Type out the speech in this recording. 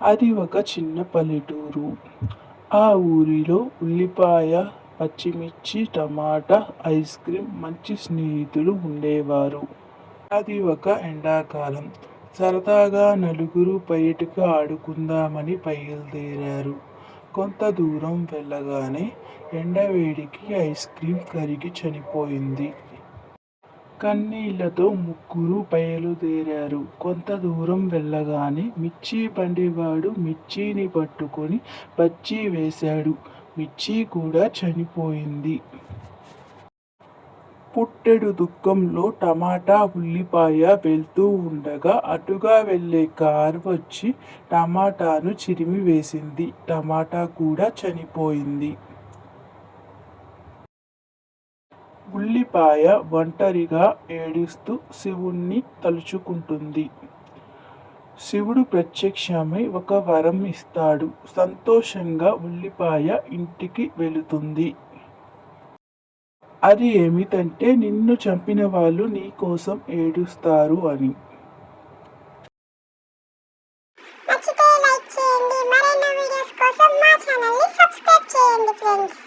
అది ఒక చిన్న పల్లెటూరు. ఆ ఊరిలో ఉల్లిపాయ, పచ్చిమిర్చి, టమాటా, ఐస్ క్రీం మంచి స్నేహితులు ఉండేవారు. అది ఒక ఎండాకాలం. సరదాగా నలుగురు బయటకు ఆడుకుందామని బయలుదేరారు. కొంత దూరం వెళ్ళగానే ఎండవేడికి ఐస్ క్రీం కరిగి చనిపోయింది. కన్నీళ్లతో ముగ్గురు బయలుదేరారు. కొంత దూరం వెళ్ళగానే మిర్చి బండివాడు మిర్చిని పట్టుకొని బజ్జీ వేశాడు. మిర్చి కూడా చనిపోయింది. పుట్టెడు దుఃఖంలో టమాటా, ఉల్లిపాయ వెళ్తూ ఉండగా అటుగా వెళ్ళే కారు వచ్చి టమాటాను చిరిమివేసింది. టమాటా కూడా చనిపోయింది. ఉల్లిపాయ ఒంటరిగా ఏడుస్తూ శివుణ్ణి తలుచుకుంటుంది. శివుడు ప్రత్యక్షమై ఒక వరం ఇస్తాడు. సంతోషంగా ఉల్లిపాయ ఇంటికి వెళుతుంది. అది ఏమిటంటే నిన్ను చంపిన వాళ్ళు నీ కోసం ఏడుస్తారు అని. మర్చిపోయి లైక్ చేయండి. మరెన్నో వీడియోస్ కోసం మా ఛానల్ని సబ్స్క్రైబ్ చేయండి ఫ్రెండ్స్.